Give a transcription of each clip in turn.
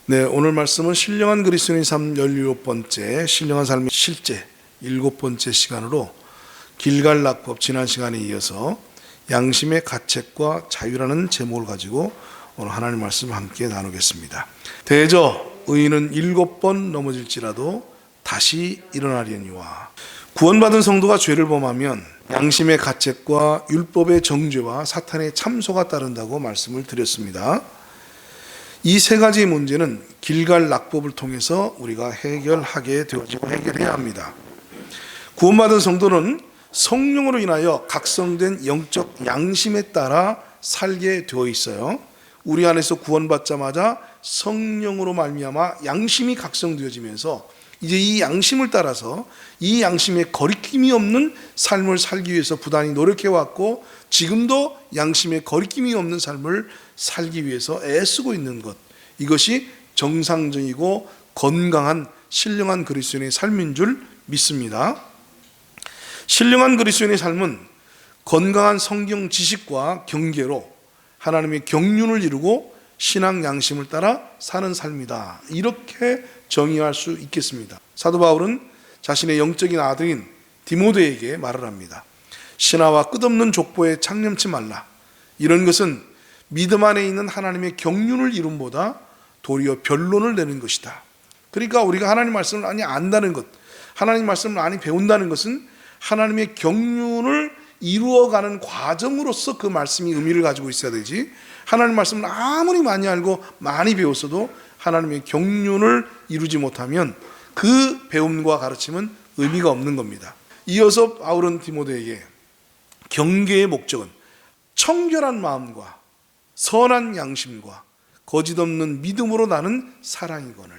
네, 오늘 말씀은 신령한 그리스도인의 삶 17번째, 신령한 삶의 실제 7번째 시간으로 길갈 낙법 지난 시간에 이어서 양심의 가책과 자유라는 제목을 가지고 오늘 하나님 말씀을 함께 나누겠습니다. 대저 의인은 7번 넘어질지라도 다시 일어나려니와. 구원받은 성도가 죄를 범하면 양심의 가책과 율법의 정죄와 사탄의 참소가 따른다고 말씀을 드렸습니다. 이 세 가지 문제는 길갈 낙법을 통해서 우리가 해결하게 되어지고 해결해야 합니다. 구원받은 성도는 성령으로 인하여 각성된 영적 양심에 따라 살게 되어 있어요. 우리 안에서 구원받자마자 성령으로 말미암아 양심이 각성되어지면서 이제 이 양심을 따라서 이 양심에 거리낌이 없는 삶을 살기 위해서 부단히 노력해왔고 지금도 양심에 거리낌이 없는 삶을 살기 위해서 애쓰고 있는 것, 이것이 정상적이고 건강한 신령한 그리스도인의 삶인 줄 믿습니다. 신령한 그리스도인의 삶은 건강한 성경 지식과 경계로 하나님의 경륜을 이루고 신앙 양심을 따라 사는 삶이다, 이렇게 정의할 수 있겠습니다. 사도 바울은 자신의 영적인 아들인 디모데에게 말을 합니다. 신하와 끝없는 족보에 창념치 말라. 이런 것은 믿음 안에 있는 하나님의 경륜을 이룸보다 도리어 변론을 내는 것이다. 그러니까 우리가 하나님 말씀을 많이 안다는 것, 하나님 말씀을 많이 배운다는 것은 하나님의 경륜을 이루어가는 과정으로서 그 말씀이 의미를 가지고 있어야 되지, 하나님 말씀을 아무리 많이 알고 많이 배웠어도 하나님의 경륜을 이루지 못하면 그 배움과 가르침은 의미가 없는 겁니다. 이어서 바울은 디모데에게 경계의 목적은 청결한 마음과 선한 양심과 거짓없는 믿음으로 나는 사랑이거늘,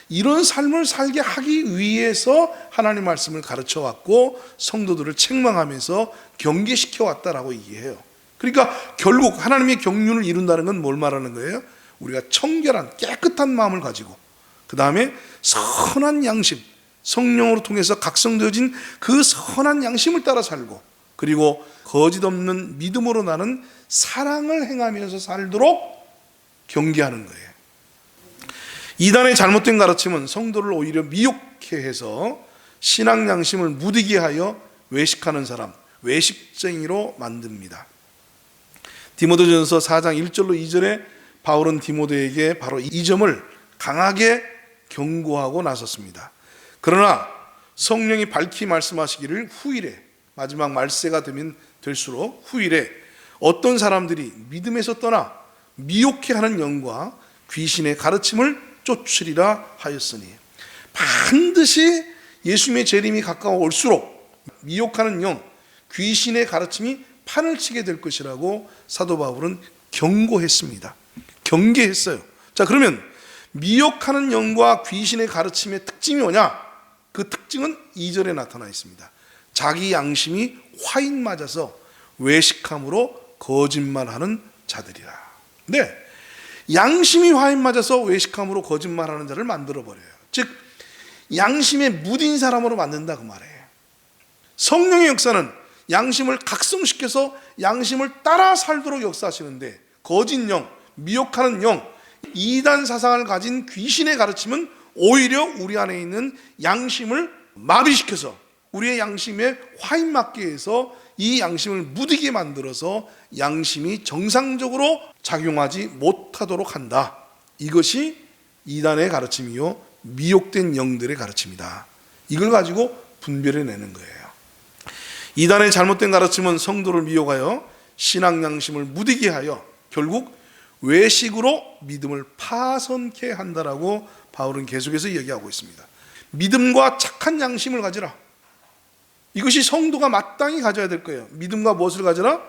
이런 삶을 살게 하기 위해서 하나님 말씀을 가르쳐 왔고 성도들을 책망하면서 경계시켜 왔다라고 얘기해요. 그러니까 결국 하나님의 경륜을 이룬다는 건 뭘 말하는 거예요? 우리가 청결한 깨끗한 마음을 가지고 그 다음에 선한 양심, 성령으로 통해서 각성되어진 그 선한 양심을 따라 살고, 그리고 거짓없는 믿음으로 나는 사랑을 행하면서 살도록 경계하는 거예요. 이단의 잘못된 가르침은 성도를 오히려 미혹해 해서 신앙 양심을 무디게 하여 외식하는 사람, 외식쟁이로 만듭니다. 디모데전서 4장 1절로 2절에 바울은 디모데에게 바로 이 점을 강하게 경고하고 나섰습니다. 그러나 성령이 밝히 말씀하시기를 후일에, 마지막 말세가 되면 될수록 후일에 어떤 사람들이 믿음에서 떠나 미혹해 하는 영과 귀신의 가르침을 쫓으리라 하였으니, 반드시 예수님의 재림이 가까워올수록 미혹하는 영, 귀신의 가르침이 판을 치게 될 것이라고 사도 바울은 경고했습니다. 경계했어요. 자, 그러면 미혹하는 영과 귀신의 가르침의 특징이 뭐냐? 그 특징은 2절에 나타나 있습니다. 자기 양심이 화인 맞아서 외식함으로 거짓말하는 자들이라. 네, 양심이 화인 맞아서 외식함으로 거짓말하는 자를 만들어버려요. 즉 양심에 무딘 사람으로 만든다, 그 말이에요. 성령의 역사는 양심을 각성시켜서 양심을 따라 살도록 역사하시는데, 거짓 영, 미혹하는 영, 이단 사상을 가진 귀신의 가르침은 오히려 우리 안에 있는 양심을 마비시켜서 우리의 양심에 화인 맞게 해서 이 양심을 무디게 만들어서 양심이 정상적으로 작용하지 못하도록 한다. 이것이 이단의 가르침이요 미혹된 영들의 가르침이다. 이걸 가지고 분별해내는 거예요. 이단의 잘못된 가르침은 성도를 미혹하여 신앙 양심을 무디게 하여 결국 외식으로 믿음을 파손케 한다라고 바울은 계속해서 얘기하고 있습니다. 믿음과 착한 양심을 가지라. 이것이 성도가 마땅히 가져야 될 거예요. 믿음과 무엇을 가져라?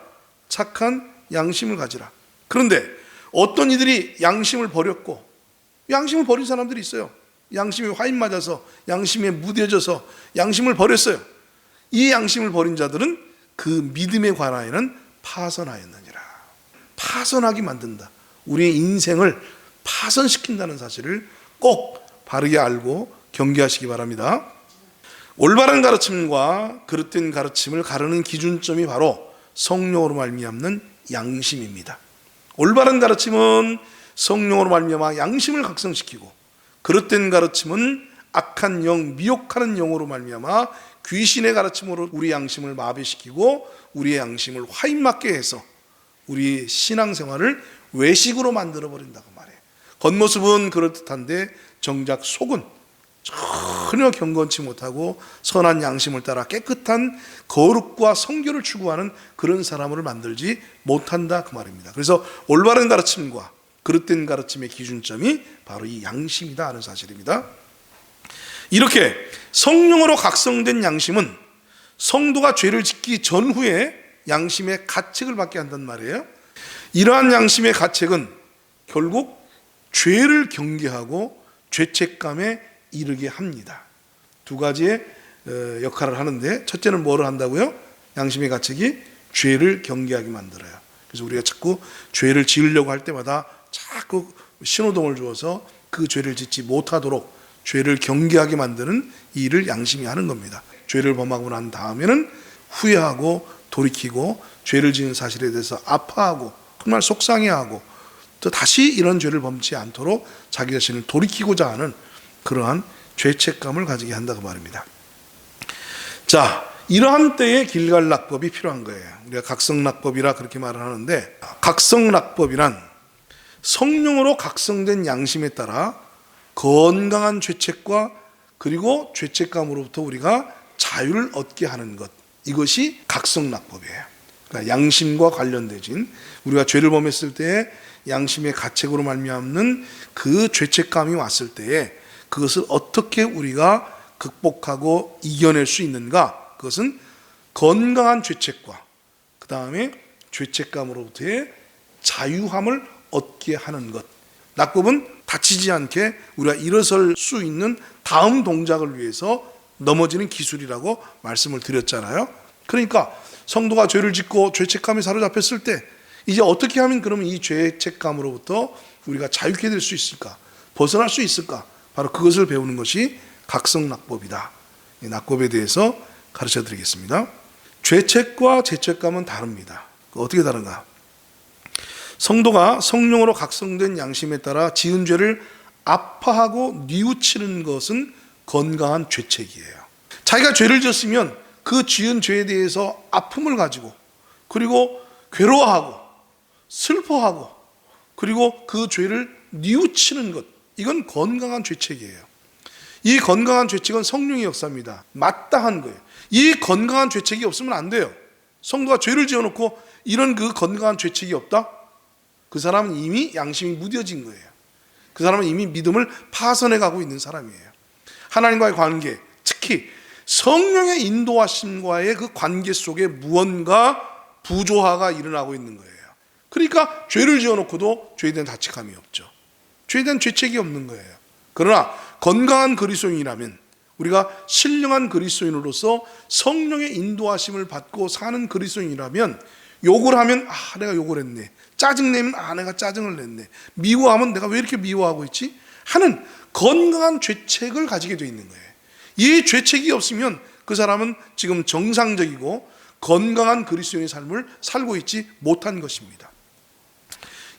착한 양심을 가지라. 그런데 어떤 이들이 양심을 버렸고, 양심을 버린 사람들이 있어요. 양심이 화인 맞아서, 양심에 무뎌져서 양심을 버렸어요. 이 양심을 버린 자들은 그 믿음에 관하여는 파선하였느니라. 파선하게 만든다. 우리의 인생을 파선시킨다는 사실을 꼭 바르게 알고 경계하시기 바랍니다. 올바른 가르침과 그릇된 가르침을 가르는 기준점이 바로 성령으로 말미암는 양심입니다. 올바른 가르침은 성령으로 말미암아 양심을 각성시키고, 그릇된 가르침은 악한 영, 미혹하는 영으로 말미암아 귀신의 가르침으로 우리 양심을 마비시키고 우리의 양심을 화인맞게 해서 우리 신앙생활을 외식으로 만들어 버린다고 말해요. 겉모습은 그럴듯한데 정작 속은 전혀 경건치 못하고 선한 양심을 따라 깨끗한 거룩과 성결을 추구하는 그런 사람을 만들지 못한다, 그 말입니다. 그래서 올바른 가르침과 그릇된 가르침의 기준점이 바로 이 양심이다 하는 사실입니다. 이렇게 성령으로 각성된 양심은 성도가 죄를 짓기 전후에 양심의 가책을 받게 한단 말이에요. 이러한 양심의 가책은 결국 죄를 경계하고 죄책감에 이르게 합니다. 두 가지의 역할을 하는데, 첫째는 뭐를 한다고요? 양심의 가책이 죄를 경계하게 만들어요. 그래서 우리가 자꾸 죄를 지으려고 할 때마다 자꾸 신호등을 주어서 그 죄를 짓지 못하도록 죄를 경계하게 만드는 이 일을 양심이 하는 겁니다. 죄를 범하고 난 다음에는 후회하고 돌이키고 죄를 지은 사실에 대해서 아파하고 정말 속상해하고 또 다시 이런 죄를 범치 않도록 자기 자신을 돌이키고자 하는 그러한 죄책감을 가지게 한다고 말입니다. 자, 이러한 때에 길갈낙법이 필요한 거예요. 우리가 각성낙법이라 그렇게 말을 하는데, 각성낙법이란 성령으로 각성된 양심에 따라 건강한 죄책과 그리고 죄책감으로부터 우리가 자유를 얻게 하는 것, 이것이 각성낙법이에요. 그러니까 양심과 관련되진, 우리가 죄를 범했을 때 양심의 가책으로 말미암는 그 죄책감이 왔을 때에 그것을 어떻게 우리가 극복하고 이겨낼 수 있는가, 그것은 건강한 죄책과 그 다음에 죄책감으로부터의 자유함을 얻게 하는 것. 낙법은 다치지 않게 우리가 일어설 수 있는 다음 동작을 위해서 넘어지는 기술이라고 말씀을 드렸잖아요. 그러니까 성도가 죄를 짓고 죄책감에 사로잡혔을 때 이제 어떻게 하면 그러면 이 죄책감으로부터 우리가 자유케 될 수 있을까, 벗어날 수 있을까, 바로 그것을 배우는 것이 각성낙법이다. 이 낙법에 대해서 가르쳐 드리겠습니다. 죄책과 죄책감은 다릅니다. 어떻게 다른가? 성도가 성령으로 각성된 양심에 따라 지은 죄를 아파하고 뉘우치는 것은 건강한 죄책이에요. 자기가 죄를 지었으면 그 지은 죄에 대해서 아픔을 가지고, 그리고 괴로워하고 슬퍼하고, 그리고 그 죄를 뉘우치는 것, 이건 건강한 죄책이에요. 이 건강한 죄책은 성령의 역사입니다. 마땅한 거예요. 이 건강한 죄책이 없으면 안 돼요. 성도가 죄를 지어놓고 이런 그 건강한 죄책이 없다? 그 사람은 이미 양심이 무뎌진 거예요. 그 사람은 이미 믿음을 파손해 가고 있는 사람이에요. 하나님과의 관계, 특히 성령의 인도하심과의 그 관계 속에 무언가 부조화가 일어나고 있는 거예요. 그러니까 죄를 지어놓고도 죄에 대한 자책감이 없죠. 죄에 대한 죄책이 없는 거예요. 그러나 건강한 그리스도인이라면, 우리가 신령한 그리스도인으로서 성령의 인도하심을 받고 사는 그리스도인이라면, 욕을 하면 내가 욕을 했네, 짜증내면 내가 짜증을 냈네, 미워하면 내가 왜 이렇게 미워하고 있지 하는 건강한 죄책을 가지게 되어 있는 거예요. 이 죄책이 없으면 그 사람은 지금 정상적이고 건강한 그리스도인의 삶을 살고 있지 못한 것입니다.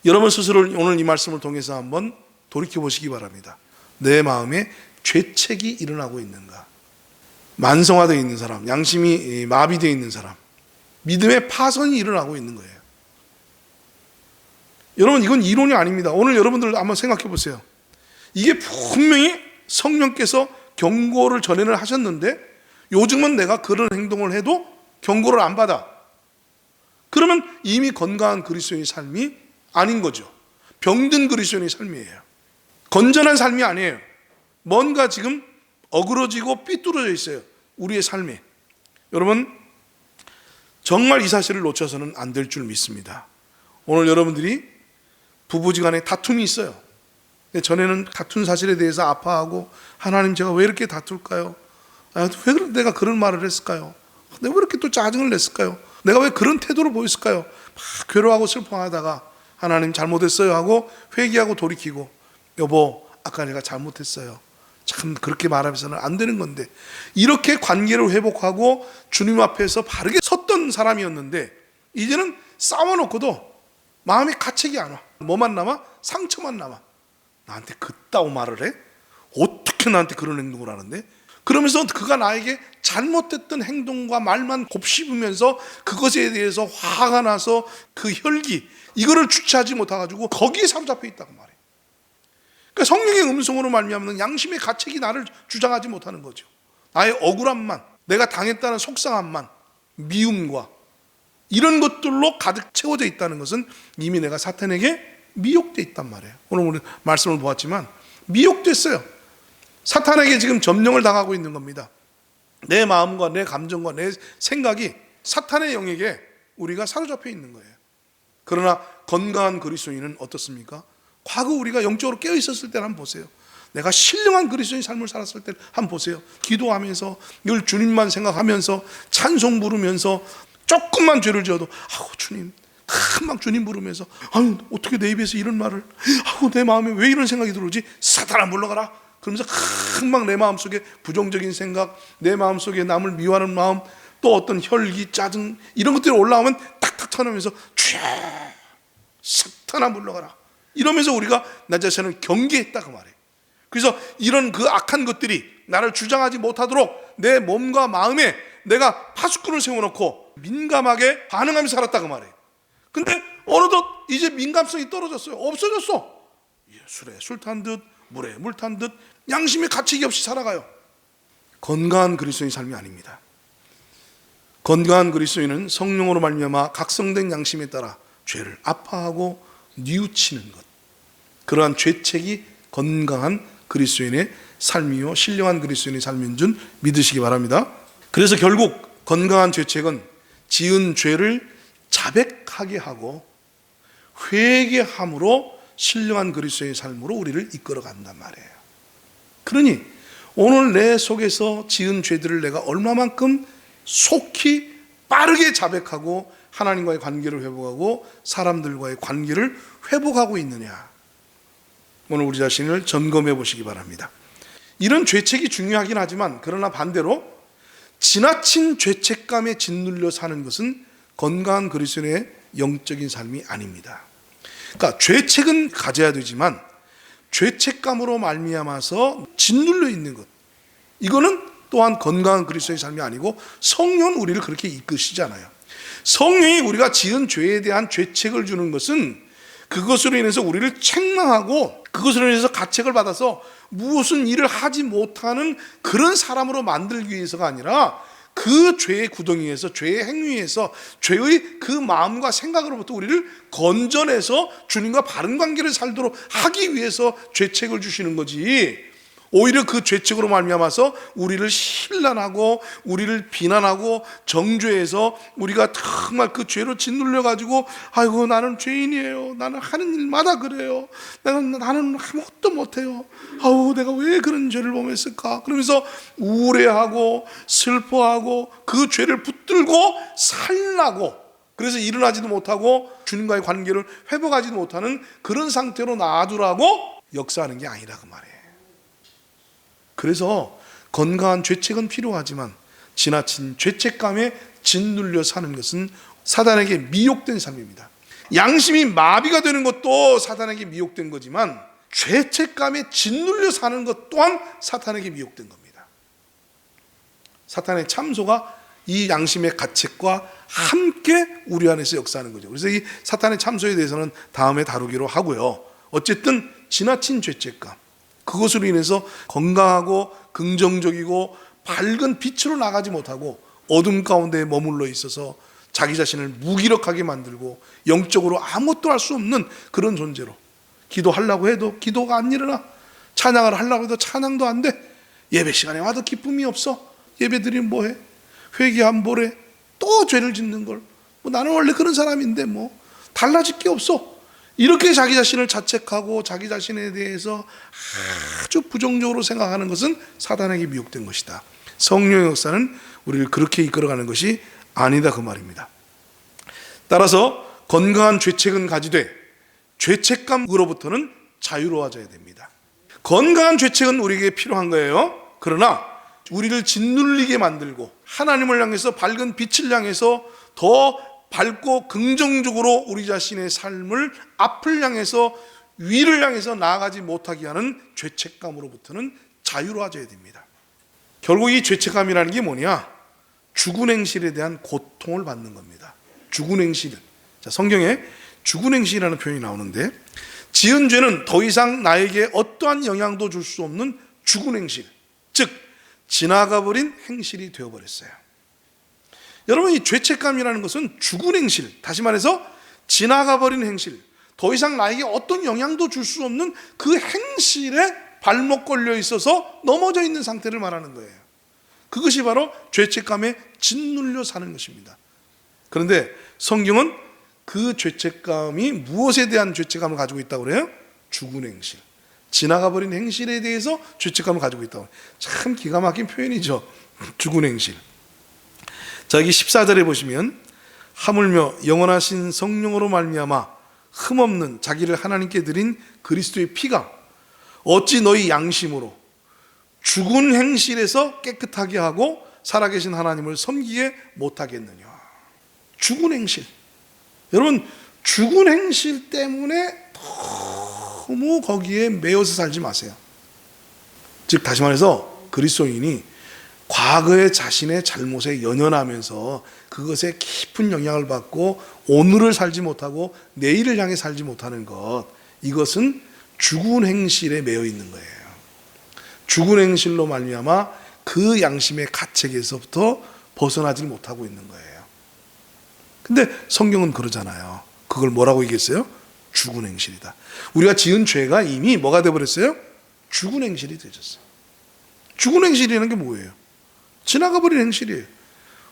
여러분 스스로 오늘 이 말씀을 통해서 한번 돌이켜보시기 바랍니다. 내 마음에 죄책이 일어나고 있는가? 만성화되어 있는 사람, 양심이 마비되어 있는 사람, 믿음의 파손이 일어나고 있는 거예요. 여러분, 이건 이론이 아닙니다. 오늘 여러분들 한번 생각해 보세요. 이게 분명히 성령께서 경고를 전해를 하셨는데 요즘은 내가 그런 행동을 해도 경고를 안 받아. 그러면 이미 건강한 그리스도인의 삶이 아닌 거죠. 병든 그리스도인의 삶이에요. 건전한 삶이 아니에요. 뭔가 지금 어그러지고 삐뚤어져 있어요, 우리의 삶에. 여러분, 정말 이 사실을 놓쳐서는 안 될 줄 믿습니다. 오늘 여러분들이 부부지간에 다툼이 있어요. 전에는 다툰 사실에 대해서 아파하고, 하나님 제가 왜 이렇게 다툴까요? 왜 내가 그런 말을 했을까요? 내가 왜 이렇게 또 짜증을 냈을까요? 내가 왜 그런 태도를 보였을까요? 막 괴로워하고 슬퍼하다가 하나님 잘못했어요 하고 회개하고 돌이키고, 여보 아까 내가 잘못했어요. 참 그렇게 말하면서는 안 되는 건데, 이렇게 관계를 회복하고 주님 앞에서 바르게 섰던 사람이었는데 이제는 싸워놓고도 마음에 가책이 안 와. 뭐만 남아? 상처만 남아. 나한테 그따위 말을 해? 어떻게 나한테 그런 행동을 하는데? 그러면서 그가 나에게 잘못됐던 행동과 말만 곱씹으면서 그것에 대해서 화가 나서 그 혈기, 이거를 주체하지 못해가지고 거기에 사로잡혀 있다고 말해요. 그러니까 성령의 음성으로 말미암는 양심의 가책이 나를 주장하지 못하는 거죠. 나의 억울함만, 내가 당했다는 속상함만, 미움과 이런 것들로 가득 채워져 있다는 것은 이미 내가 사탄에게 미혹되어 있단 말이에요. 오늘 우리 말씀을 보았지만 미혹됐어요. 사탄에게 지금 점령을 당하고 있는 겁니다. 내 마음과 내 감정과 내 생각이 사탄의 영에게 우리가 사로잡혀 있는 거예요. 그러나 건강한 그리스도인은 어떻습니까? 과거 우리가 영적으로 깨어 있었을 때를 한번 보세요. 내가 신령한 그리스도인 삶을 살았을 때를 한번 보세요. 기도하면서 늘 주님만 생각하면서 찬송 부르면서 조금만 죄를 지어도 주님, 금방 주님 부르면서 어떻게 내 입에서 이런 말을, 내 마음에 왜 이런 생각이 들어오지? 사탄아 물러가라. 그러면서 금방 내 마음속에 부정적인 생각, 내 마음속에 남을 미워하는 마음, 또 어떤 혈기, 짜증 이런 것들이 올라오면 탁탁 쳐내면서 사탄아 물러가라 이러면서 우리가 나 자신을 경계했다 그 말이에요. 그래서 이런 그 악한 것들이 나를 주장하지 못하도록 내 몸과 마음에 내가 파수꾼을 세워놓고 민감하게 반응하면서 살았다 그 말이에요. 근데 어느덧 이제 민감성이 떨어졌어요. 없어졌어. 술에 술 탄 듯, 물에 물 탄 듯 양심의 가책이 없이 살아가요. 건강한 그리스도인 삶이 아닙니다. 건강한 그리스도인은 성령으로 말미암아 각성된 양심에 따라 죄를 아파하고 뉘우치는 것, 그러한 죄책이 건강한 그리스도인의 삶이요 신령한 그리스도인의 삶인 줄 믿으시기 바랍니다. 그래서 결국 건강한 죄책은 지은 죄를 자백하게 하고 회개함으로 신령한 그리스도의 삶으로 우리를 이끌어 간단 말이에요. 그러니 오늘 내 속에서 지은 죄들을 내가 얼마만큼 속히 빠르게 자백하고 하나님과의 관계를 회복하고 사람들과의 관계를 회복하고 있느냐, 오늘 우리 자신을 점검해 보시기 바랍니다. 이런 죄책이 중요하긴 하지만 그러나 반대로 지나친 죄책감에 짓눌려 사는 것은 건강한 그리스도인의 영적인 삶이 아닙니다. 그러니까 죄책은 가져야 되지만 죄책감으로 말미암아서 짓눌려 있는 것, 이거는 또한 건강한 그리스도의 삶이 아니고 성령은 우리를 그렇게 이끄시잖아요. 성령이 우리가 지은 죄에 대한 죄책을 주는 것은 그것으로 인해서 우리를 책망하고 그것으로 인해서 가책을 받아서 무슨 일을 하지 못하는 그런 사람으로 만들기 위해서가 아니라 그 죄의 구덩이에서, 죄의 행위에서, 죄의 그 마음과 생각으로부터 우리를 건져내서 주님과 바른 관계를 살도록 하기 위해서 죄책을 주시는 거지, 오히려 그 죄책으로 말미암아서 우리를 신란하고 우리를 비난하고 정죄해서 우리가 정말 그 죄로 짓눌려가지고 아이고 나는 죄인이에요, 나는 하는 일마다 그래요, 나는 아무것도 못해요, 아우 내가 왜 그런 죄를 범했을까, 그러면서 우울해하고 슬퍼하고 그 죄를 붙들고 살라고, 그래서 일어나지도 못하고 주님과의 관계를 회복하지도 못하는 그런 상태로 놔두라고 역사하는 게 아니라 그 말이에요. 그래서 건강한 죄책은 필요하지만 지나친 죄책감에 짓눌려 사는 것은 사단에게 미혹된 삶입니다. 양심이 마비가 되는 것도 사단에게 미혹된 거지만 죄책감에 짓눌려 사는 것 또한 사탄에게 미혹된 겁니다. 사탄의 참소가 이 양심의 가책과 함께 우리 안에서 역사하는 거죠. 그래서 이 사탄의 참소에 대해서는 다음에 다루기로 하고요. 어쨌든 지나친 죄책감, 그것으로 인해서 건강하고 긍정적이고 밝은 빛으로 나가지 못하고 어둠 가운데 머물러 있어서 자기 자신을 무기력하게 만들고 영적으로 아무것도 할 수 없는 그런 존재로, 기도하려고 해도 기도가 안 일어나, 찬양을 하려고 해도 찬양도 안 돼, 예배 시간에 와도 기쁨이 없어, 예배 드리면 뭐해, 회개하면 뭐래, 또 죄를 짓는 걸, 나는 원래 그런 사람인데 달라질 게 없어, 이렇게 자기 자신을 자책하고 자기 자신에 대해서 아주 부정적으로 생각하는 것은 사단에게 미혹된 것이다. 성령의 역사는 우리를 그렇게 이끌어가는 것이 아니다 그 말입니다. 따라서 건강한 죄책은 가지되 죄책감으로부터는 자유로워져야 됩니다. 건강한 죄책은 우리에게 필요한 거예요. 그러나 우리를 짓눌리게 만들고 하나님을 향해서 밝은 빛을 향해서 더 밝고 긍정적으로 우리 자신의 삶을 앞을 향해서 위를 향해서 나아가지 못하게 하는 죄책감으로부터는 자유로워져야 됩니다. 결국 이 죄책감이라는 게 뭐냐? 죽은 행실에 대한 고통을 받는 겁니다. 죽은 행실. 자, 성경에 죽은 행실이라는 표현이 나오는데, 지은 죄는 더 이상 나에게 어떠한 영향도 줄 수 없는 죽은 행실, 즉 지나가버린 행실이 되어버렸어요. 여러분, 이 죄책감이라는 것은 죽은 행실, 다시 말해서 지나가버린 행실, 더 이상 나에게 어떤 영향도 줄 수 없는 그 행실에 발목 걸려 있어서 넘어져 있는 상태를 말하는 거예요. 그것이 바로 죄책감에 짓눌려 사는 것입니다. 그런데 성경은 그 죄책감이 무엇에 대한 죄책감을 가지고 있다고 그래요? 죽은 행실, 지나가버린 행실에 대해서 죄책감을 가지고 있다고. 참 기가 막힌 표현이죠. 죽은 행실. 자, 여기 14절에 보시면, 하물며 영원하신 성령으로 말미암아 흠없는 자기를 하나님께 드린 그리스도의 피가 어찌 너희 양심으로 죽은 행실에서 깨끗하게 하고 살아계신 하나님을 섬기게 못하겠느냐. 죽은 행실. 여러분, 죽은 행실 때문에 너무 거기에 매여서 살지 마세요. 즉, 다시 말해서 그리스도인이 과거의 자신의 잘못에 연연하면서 그것에 깊은 영향을 받고 오늘을 살지 못하고 내일을 향해 살지 못하는 것, 이것은 죽은 행실에 매여 있는 거예요. 죽은 행실로 말미암아 그 양심의 가책에서부터 벗어나지 못하고 있는 거예요. 근데 성경은 그러잖아요. 그걸 뭐라고 얘기했어요? 죽은 행실이다. 우리가 지은 죄가 이미 뭐가 되어버렸어요? 죽은 행실이 되졌어요. 죽은 행실이라는 게 뭐예요? 지나가버린 행실이에요.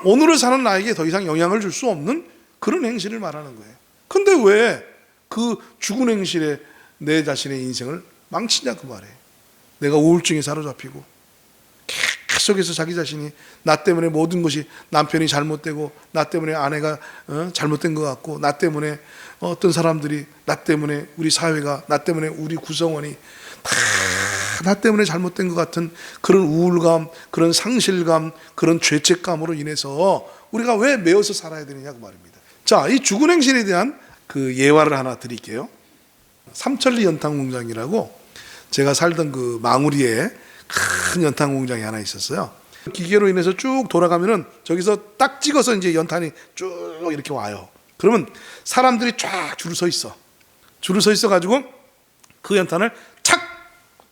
오늘을 사는 나에게 더 이상 영향을 줄 수 없는 그런 행실을 말하는 거예요. 근데 왜 그 죽은 행실에 내 자신의 인생을 망치냐 그 말이에요. 내가 우울증에 사로잡히고 계속해서 자기 자신이 나 때문에 모든 것이, 남편이 잘못되고 나 때문에 아내가 잘못된 것 같고, 나 때문에 어떤 사람들이, 나 때문에 우리 사회가, 나 때문에 우리 구성원이 다 나 때문에 잘못된 것 같은 그런 우울감, 그런 상실감, 그런 죄책감으로 인해서 우리가 왜 매어서 살아야 되느냐 그 말입니다. 자, 이 죽은 행실에 대한 그 예화를 하나 드릴게요. 삼천리 연탄 공장이라고, 제가 살던 그 망우리에 큰 연탄 공장이 하나 있었어요. 기계로 인해서 쭉 돌아가면은 저기서 딱 찍어서 이제 연탄이 쭉 이렇게 와요. 그러면 사람들이 쫙 줄을 서 있어. 줄을 서 있어 가지고 그 연탄을 착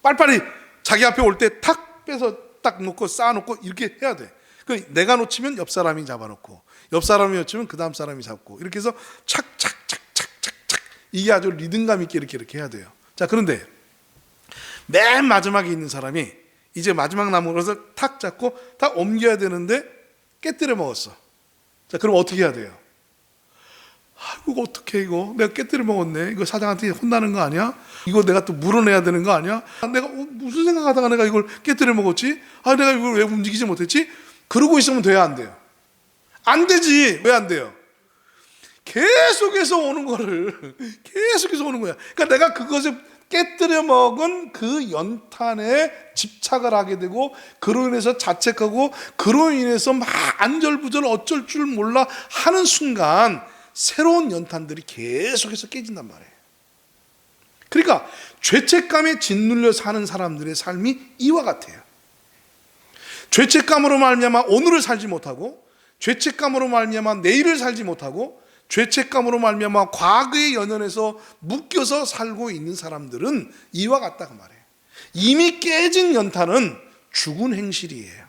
빨리빨리 자기 앞에 올 때 탁 빼서 딱 놓고 쌓아놓고 이렇게 해야 돼. 그 내가 놓치면 옆 사람이 잡아놓고, 옆 사람이 놓치면 그 다음 사람이 잡고, 이렇게 해서 착착착착착착, 이게 아주 리듬감 있게 이렇게 해야 돼요. 자, 그런데 맨 마지막에 있는 사람이 이제 마지막 나무로서 탁 잡고 탁 옮겨야 되는데 깨뜨려 먹었어. 자, 그럼 어떻게 해야 돼요? 이거 어떡해, 이거 내가 깨뜨려 먹었네, 이거 사장한테 혼나는 거 아니야? 이거 내가 또 물어내야 되는 거 아니야? 내가 무슨 생각하다가 내가 이걸 깨뜨려 먹었지? 내가 이걸 왜 움직이지 못했지? 그러고 있으면 돼야 안 돼요? 안 되지. 왜 안 돼요? 계속해서 오는 거를 계속해서 오는 거야. 그러니까 내가 그것을 깨뜨려 먹은 그 연탄에 집착을 하게 되고, 그로 인해서 자책하고, 그로 인해서 막 안절부절 어쩔 줄 몰라 하는 순간 새로운 연탄들이 계속해서 깨진단 말이에요. 그러니까 죄책감에 짓눌려 사는 사람들의 삶이 이와 같아요. 죄책감으로 말미암아 오늘을 살지 못하고, 죄책감으로 말미암아 내일을 살지 못하고, 죄책감으로 말미암아 과거에 연연해서 묶여서 살고 있는 사람들은 이와 같다고 말해요. 이미 깨진 연탄은 죽은 행실이에요.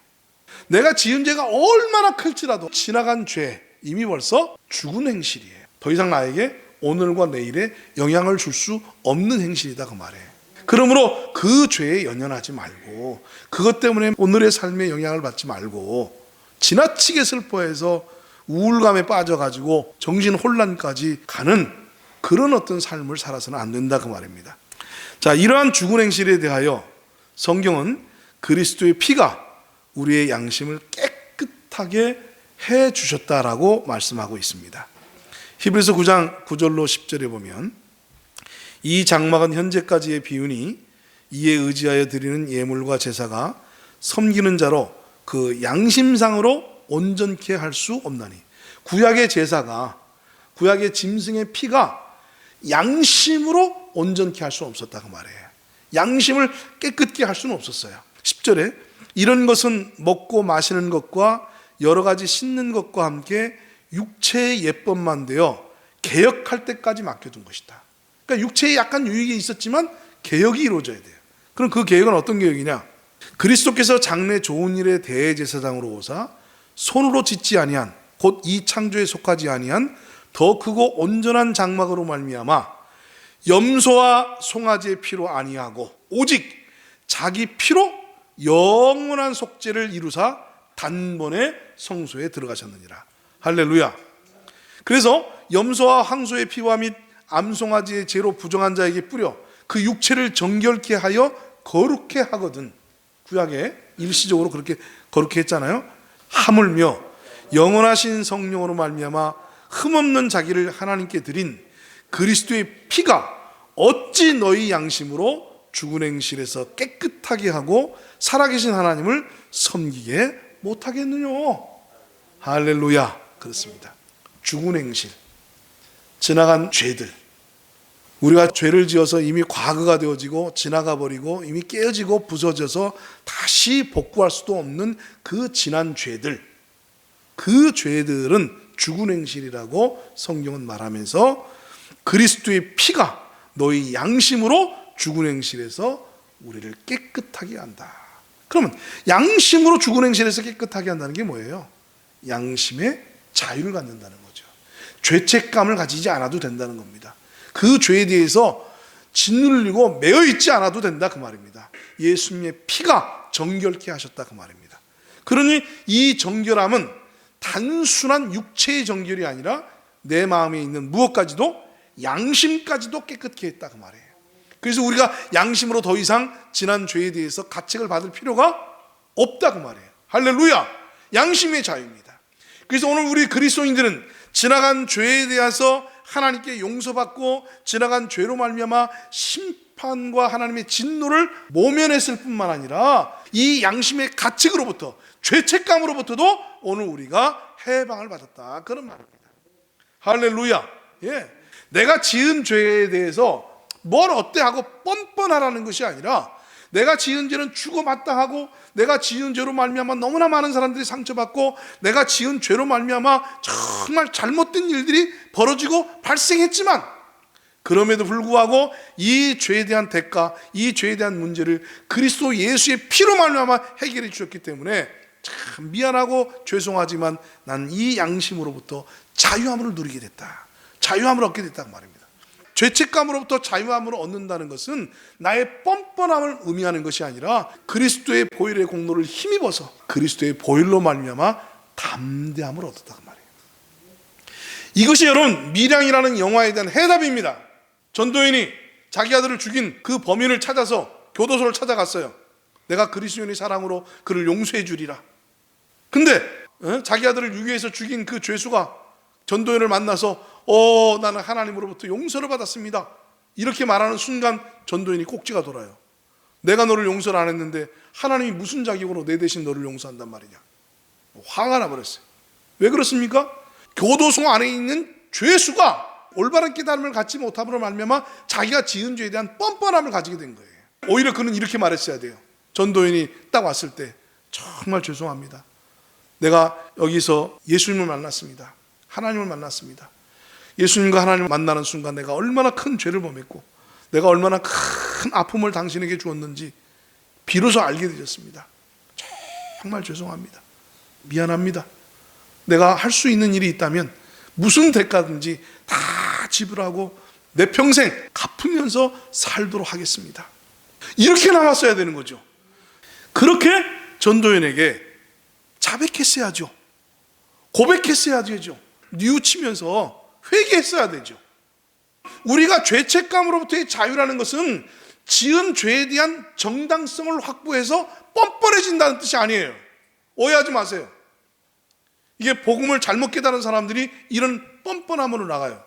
내가 지은 죄가 얼마나 클지라도 지나간 죄, 이미 벌써 죽은 행실이에요. 더 이상 나에게 오늘과 내일에 영향을 줄 수 없는 행실이다 그 말이에요. 그러므로 그 죄에 연연하지 말고, 그것 때문에 오늘의 삶에 영향을 받지 말고, 지나치게 슬퍼해서 우울감에 빠져가지고 정신혼란까지 가는 그런 어떤 삶을 살아서는 안 된다 그 말입니다. 자, 이러한 죽은 행실에 대하여 성경은 그리스도의 피가 우리의 양심을 깨끗하게 해 주셨다라고 말씀하고 있습니다. 히브리서 9장 9절로 10절에 보면, 이 장막은 현재까지의 비유니 이에 의지하여 드리는 예물과 제사가 섬기는 자로 그 양심상으로 온전케 할 수 없나니. 구약의 제사가 구약의 짐승의 피가 양심으로 온전케 할 수는 없었다고 말해요. 양심을 깨끗게 할 수는 없었어요. 10절에 이런 것은 먹고 마시는 것과 여러 가지 씻는 것과 함께 육체의 예법만 되어 개혁할 때까지 맡겨둔 것이다. 그러니까 육체에 약간 유익이 있었지만 개혁이 이루어져야 돼요. 그럼 그 개혁은 어떤 개혁이냐? 그리스도께서 장래 좋은 일의 대제사장으로 오사 손으로 짓지 아니한 곧 이 창조에 속하지 아니한 더 크고 온전한 장막으로 말미암아 염소와 송아지의 피로 아니하고 오직 자기 피로 영원한 속죄를 이루사 단번에 성소에 들어가셨느니라. 할렐루야. 그래서 염소와 황소의 피와 및 암송아지의 죄로 부정한 자에게 뿌려 그 육체를 정결케 하여 거룩해 하거든. 구약에 일시적으로 그렇게 거룩해 했잖아요. 하물며 영원하신 성령으로 말미암아 흠없는 자기를 하나님께 드린 그리스도의 피가 어찌 너희 양심으로 죽은 행실에서 깨끗하게 하고 살아계신 하나님을 섬기게 못하겠느냐. 할렐루야. 그렇습니다. 죽은 행실, 지나간 죄들, 우리가 죄를 지어서 이미 과거가 되어지고 지나가 버리고 이미 깨어지고 부서져서 다시 복구할 수도 없는 그 지난 죄들, 그 죄들은 죽은 행실이라고 성경은 말하면서 그리스도의 피가 너희 양심으로 죽은 행실에서 우리를 깨끗하게 한다. 그러면 양심으로 죽은 행실에서 깨끗하게 한다는 게 뭐예요? 양심의 자유를 갖는다는 거죠. 죄책감을 가지지 않아도 된다는 겁니다. 그 죄에 대해서 짓눌리고 매여 있지 않아도 된다 그 말입니다. 예수님의 피가 정결케 하셨다 그 말입니다. 그러니 이 정결함은 단순한 육체의 정결이 아니라 내 마음에 있는 무엇까지도 양심까지도 깨끗게 했다 그 말이에요. 그래서 우리가 양심으로 더 이상 지난 죄에 대해서 가책을 받을 필요가 없다 그 말이에요. 할렐루야. 양심의 자유입니다. 그래서 오늘 우리 그리스도인들은 지나간 죄에 대해서 하나님께 용서받고 지나간 죄로 말미암아 심판과 하나님의 진노를 모면했을 뿐만 아니라 이 양심의 가책으로부터 죄책감으로부터도 오늘 우리가 해방을 받았다 그런 말입니다. 할렐루야. 예. 내가 지은 죄에 대해서 뭘 어때 하고 뻔뻔하라는 것이 아니라 내가 지은 죄는 죽어 마땅하고 내가 지은 죄로 말미암아 너무나 많은 사람들이 상처받고 내가 지은 죄로 말미암아 정말 잘못된 일들이 벌어지고 발생했지만 그럼에도 불구하고 이 죄에 대한 대가, 이 죄에 대한 문제를 그리스도 예수의 피로 말미암아 해결해 주셨기 때문에 참 미안하고 죄송하지만 난 이 양심으로부터 자유함을 누리게 됐다. 자유함을 얻게 됐다고 말입니다. 죄책감으로부터 자유함을 얻는다는 것은 나의 뻔뻔함을 의미하는 것이 아니라 그리스도의 보혈의 공로를 힘입어서 그리스도의 보혈로 말미암아 담대함을 얻었다고 말이에요. 이것이 여러분 밀양이라는 영화에 대한 해답입니다. 전도연이 자기 아들을 죽인 그 범인을 찾아서 교도소를 찾아갔어요. 내가 그리스도인의 사랑으로 그를 용서해 주리라. 근데 자기 아들을 유괴해서 죽인 그 죄수가 전도연을 만나서 나는 하나님으로부터 용서를 받았습니다. 이렇게 말하는 순간 전도연이 꼭지가 돌아요. 내가 너를 용서를 안 했는데 하나님이 무슨 자격으로 내 대신 너를 용서한단 말이냐. 화가 나버렸어요. 왜 그렇습니까? 교도소 안에 있는 죄수가 올바른 깨달음을 갖지 못함으로 말미암아 자기가 지은 죄에 대한 뻔뻔함을 가지게 된 거예요. 오히려 그는 이렇게 말했어야 돼요. 전도연이 딱 왔을 때 정말 죄송합니다. 내가 여기서 예수님을 만났습니다. 하나님을 만났습니다. 예수님과 하나님을 만나는 순간 내가 얼마나 큰 죄를 범했고 내가 얼마나 큰 아픔을 당신에게 주었는지 비로소 알게 되었습니다. 정말 죄송합니다. 미안합니다. 내가 할 수 있는 일이 있다면 무슨 대가든지 다 지불하고 내 평생 갚으면서 살도록 하겠습니다. 이렇게 나왔어야 되는 거죠. 그렇게 전도연에게 자백했어야죠. 고백했어야 되죠. 뉘우치면서 회개했어야 되죠. 우리가 죄책감으로부터의 자유라는 것은 지은 죄에 대한 정당성을 확보해서 뻔뻔해진다는 뜻이 아니에요. 오해하지 마세요. 이게 복음을 잘못 깨달은 사람들이 이런 뻔뻔함으로 나가요.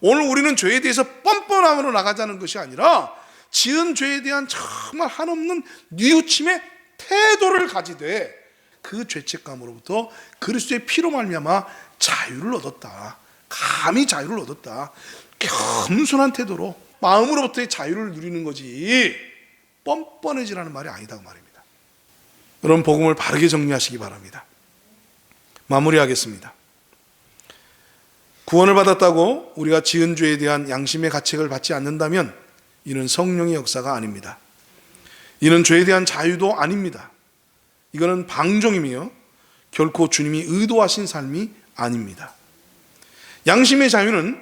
오늘 우리는 죄에 대해서 뻔뻔함으로 나가자는 것이 아니라 지은 죄에 대한 정말 한없는 뉘우침의 태도를 가지되 그 죄책감으로부터 그리스도의 피로 말미암아 자유를 얻었다. 감히 자유를 얻었다. 겸손한 태도로 마음으로부터의 자유를 누리는 거지 뻔뻔해지라는 말이 아니다 그 말입니다. 여러분 복음을 바르게 정리하시기 바랍니다. 마무리하겠습니다. 구원을 받았다고 우리가 지은 죄에 대한 양심의 가책을 받지 않는다면 이는 성령의 역사가 아닙니다. 이는 죄에 대한 자유도 아닙니다. 이거는 방종이며 결코 주님이 의도하신 삶이 아닙니다. 양심의 자유는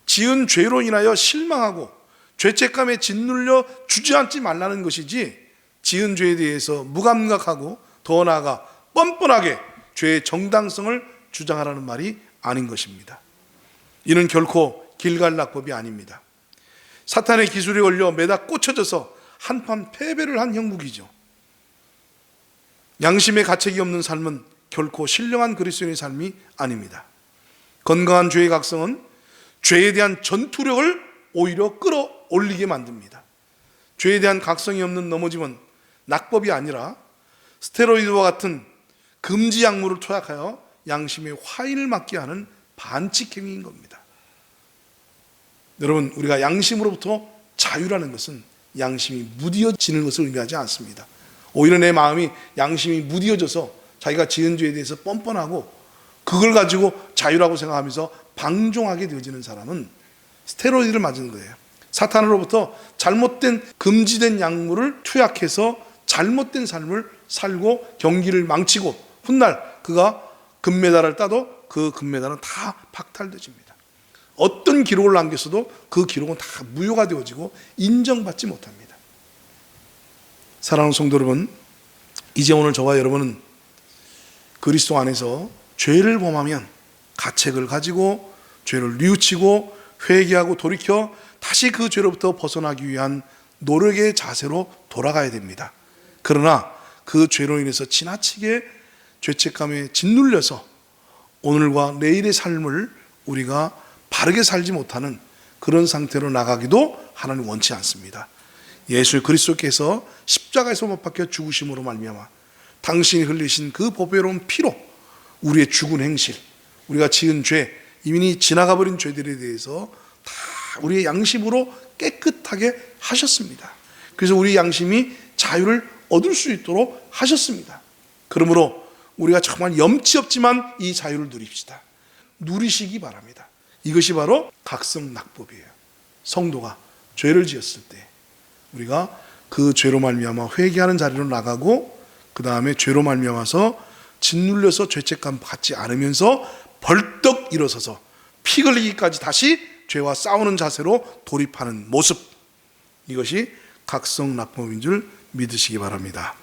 지은 죄로 인하여 실망하고 죄책감에 짓눌려 주저앉지 말라는 것이지 지은 죄에 대해서 무감각하고 더 나아가 뻔뻔하게 죄의 정당성을 주장하라는 말이 아닌 것입니다. 이는 결코 길갈 낙법이 아닙니다. 사탄의 기술에 걸려 매다 꽂혀져서 한판 패배를 한 형국이죠. 양심의 가책이 없는 삶은 결코 신령한 그리스도인의 삶이 아닙니다. 건강한 죄의 각성은 죄에 대한 전투력을 오히려 끌어올리게 만듭니다. 죄에 대한 각성이 없는 넘어짐은 낙법이 아니라 스테로이드와 같은 금지 약물을 투약하여 양심의 화인을 맞게 하는 반칙 행위인 겁니다. 여러분, 우리가 양심으로부터 자유라는 것은 양심이 무디어지는 것을 의미하지 않습니다. 오히려 내 마음이 양심이 무디어져서 자기가 지은 죄에 대해서 뻔뻔하고 그걸 가지고 자유라고 생각하면서 방종하게 되어지는 사람은 스테로이드를 맞은 거예요. 사탄으로부터 잘못된 금지된 약물을 투약해서 잘못된 삶을 살고 경기를 망치고 훗날 그가 금메달을 따도 그 금메달은 다 박탈되집니다. 어떤 기록을 남겼어도 그 기록은 다 무효가 되어지고 인정받지 못합니다. 사랑하는 성도 여러분, 이제 오늘 저와 여러분은 그리스도 안에서 죄를 범하면 가책을 가지고 죄를 뉘우치고 회개하고 돌이켜 다시 그 죄로부터 벗어나기 위한 노력의 자세로 돌아가야 됩니다. 그러나 그 죄로 인해서 지나치게 죄책감에 짓눌려서 오늘과 내일의 삶을 우리가 바르게 살지 못하는 그런 상태로 나가기도 하나님 원치 않습니다. 예수 그리스도께서 십자가에서 못 박혀 죽으심으로 말미암아 당신이 흘리신 그 보배로운 피로 우리의 죽은 행실, 우리가 지은 죄, 이미 지나가 버린 죄들에 대해서 다 우리의 양심으로 깨끗하게 하셨습니다. 그래서 우리 양심이 자유를 얻을 수 있도록 하셨습니다. 그러므로 우리가 정말 염치 없지만 이 자유를 누립시다. 누리시기 바랍니다. 이것이 바로 각성낙법이에요. 성도가 죄를 지었을 때 우리가 그 죄로 말미암아 회개하는 자리로 나가고 그 다음에 죄로 말미암아서 짓눌려서 죄책감 받지 않으면서 벌떡 일어서서 피 흘리기까지 다시 죄와 싸우는 자세로 돌입하는 모습, 이것이 각성낙법인 줄 믿으시기 바랍니다.